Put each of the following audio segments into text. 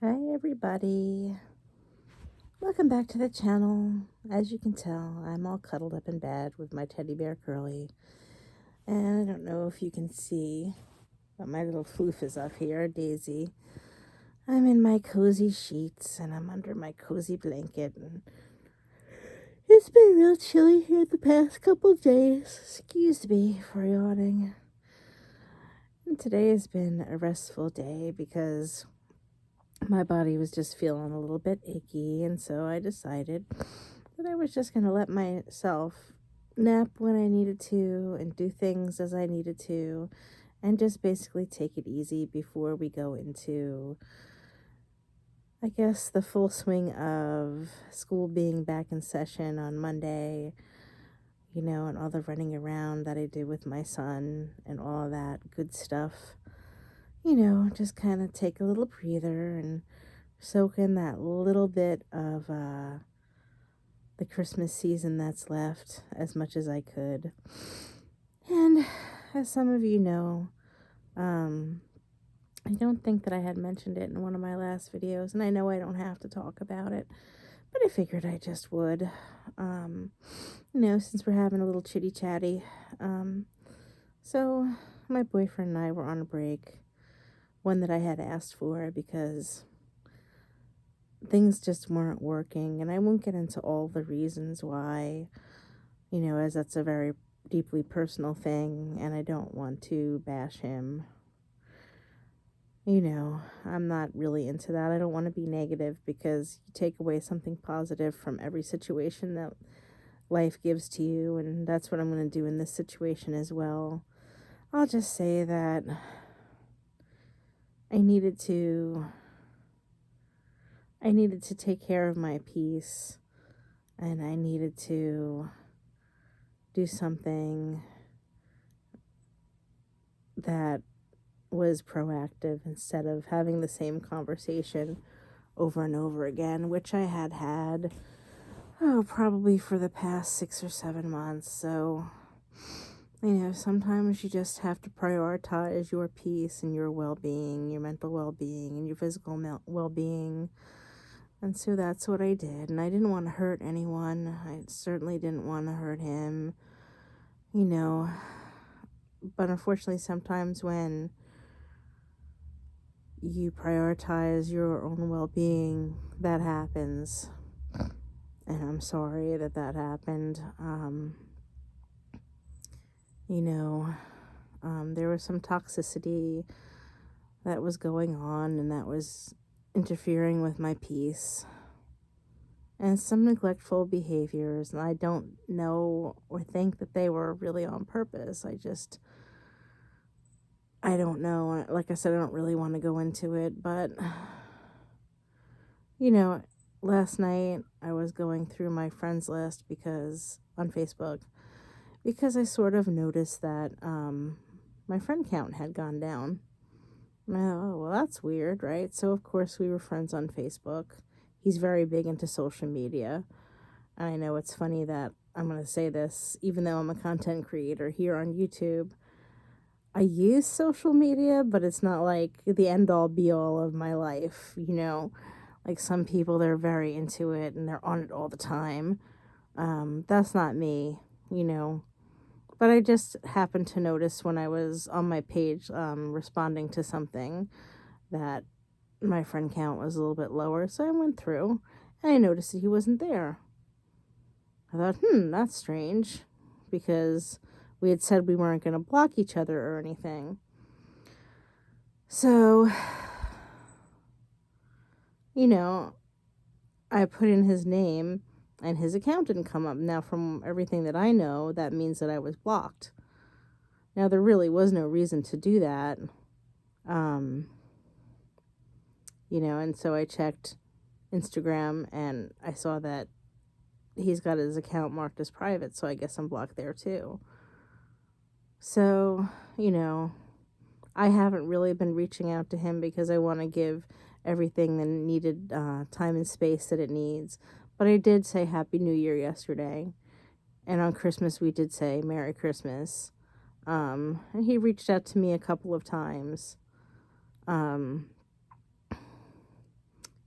Hi everybody. Welcome back to the channel. As you can tell, I'm all cuddled up in bed with my teddy bear Curly. And I don't know if you can see, but my little floof is up here, Daisy. I'm in my cozy sheets and I'm under my cozy blanket. And it's been real chilly here the past couple days. Excuse me for yawning. And today has been a restful day because my body was just feeling a little bit achy, and so I decided that I was just going to let myself nap when I needed to and do things as I needed to and just basically take it easy before we go into, I guess, the full swing of school being back in session on Monday, and all the running around that I did with my son and all of that good stuff. Just kind of take a little breather and soak in that little bit of the Christmas season that's left as much as I could. And as some of you know, I don't think that I had mentioned it in one of my last videos, and I know I don't have to talk about it, but I figured I just would. Since we're having a little chitty chatty. So my boyfriend and I were on a break, one that I had asked for because things just weren't working, and I won't get into all the reasons why, as that's a very deeply personal thing, and I don't want to bash him. I'm not really into that. I don't want to be negative because you take away something positive from every situation that life gives to you, and that's what I'm going to do in this situation as well. I'll just say that I needed to take care of my peace, and I needed to do something that was proactive instead of having the same conversation over and over again, which I had, probably for the past 6 or 7 months. So, sometimes you just have to prioritize your peace and your well-being, your mental well-being and your physical well-being. And so that's what I did. And I didn't want to hurt anyone. I certainly didn't want to hurt him, But unfortunately, sometimes when you prioritize your own well-being, that happens. And I'm sorry that happened. There was some toxicity that was going on, and that was interfering with my peace. And some neglectful behaviors, and I don't know or think that they were really on purpose. I don't know. Like I said, I don't really want to go into it, but, last night I was going through my friends list on Facebook, because I sort of noticed that my friend count had gone down. Oh, well, that's weird, right? So, of course, we were friends on Facebook. He's very big into social media. And I know it's funny that I'm going to say this, even though I'm a content creator here on YouTube. I use social media, but it's not like the end-all be-all of my life, Like some people, they're very into it and they're on it all the time. That's not me, But I just happened to notice when I was on my page responding to something that my friend count was a little bit lower. So I went through and I noticed that he wasn't there. I thought, that's strange, because we had said we weren't going to block each other or anything. So, I put in his name and his account didn't come up. Now, from everything that I know, that means that I was blocked. Now, there really was no reason to do that. And so I checked Instagram and I saw that he's got his account marked as private, so I guess I'm blocked there too. So, I haven't really been reaching out to him because I want to give everything the needed time and space that it needs. But I did say Happy New Year yesterday. And on Christmas, we did say Merry Christmas. And he reached out to me a couple of times.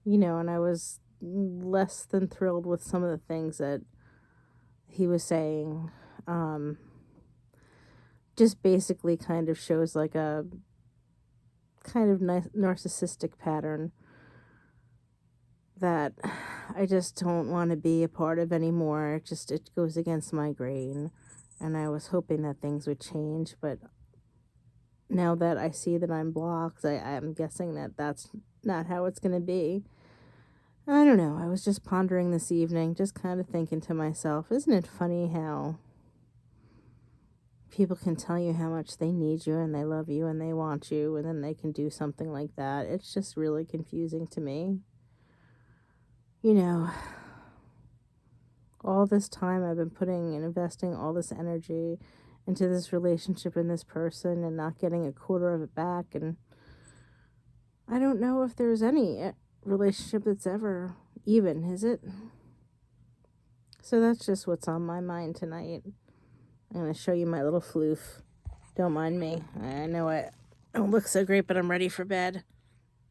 and I was less than thrilled with some of the things that he was saying. Um, just basically kind of shows like a kind of narcissistic pattern that I just don't want to be a part of anymore. It goes against my grain. And I was hoping that things would change, but now that I see that I'm blocked, I'm guessing that that's not how it's going to be. I don't know. I was just pondering this evening, just kind of thinking to myself, isn't it funny how people can tell you how much they need you and they love you and they want you, and then they can do something like that? It's just really confusing to me. You know, all this time I've been putting and investing all this energy into this relationship and this person and not getting a quarter of it back. And I don't know if there's any relationship that's ever even, is it? So that's just what's on my mind tonight. I'm going to show you my little floof. Don't mind me. I know I don't look so great, but I'm ready for bed.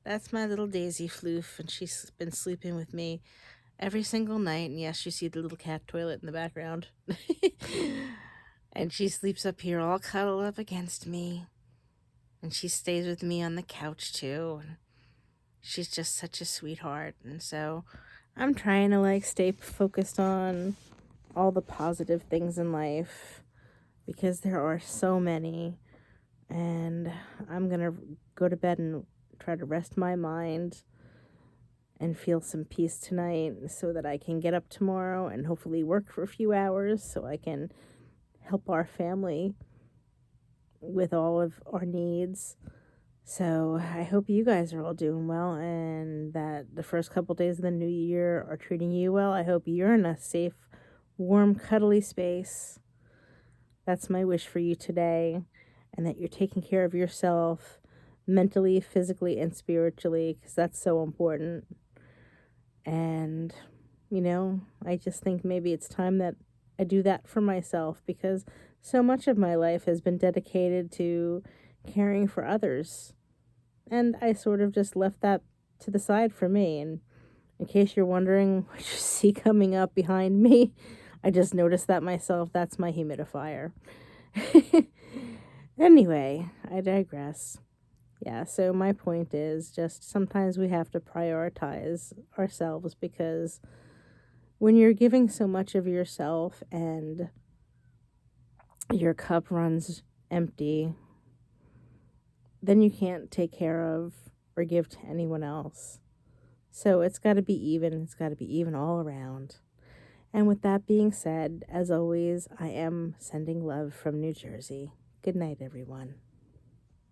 That's my little Daisy floof, and she's been sleeping with me every single night. And yes, you see the little cat toilet in the background. And she sleeps up here all cuddled up against me. And she stays with me on the couch too. And she's just such a sweetheart. And so I'm trying to stay focused on all the positive things in life, because there are so many. And I'm going to go to bed and try to rest my mind and feel some peace tonight so that I can get up tomorrow and hopefully work for a few hours so I can help our family with all of our needs. So I hope you guys are all doing well, and that the first couple days of the new year are treating you well. I hope you're in a safe, warm, cuddly space. That's my wish for you today, and that you're taking care of yourself mentally, physically, and spiritually, because that's so important. And, I just think maybe it's time that I do that for myself, because so much of my life has been dedicated to caring for others. And I sort of just left that to the side for me. And in case you're wondering what you see coming up behind me, I just noticed that myself. That's my humidifier. Anyway, I digress. Yeah, so my point is just sometimes we have to prioritize ourselves, because when you're giving so much of yourself and your cup runs empty, then you can't take care of or give to anyone else. So it's got to be even. It's got to be even all around. And with that being said, as always, I am sending love from New Jersey. Good night, everyone.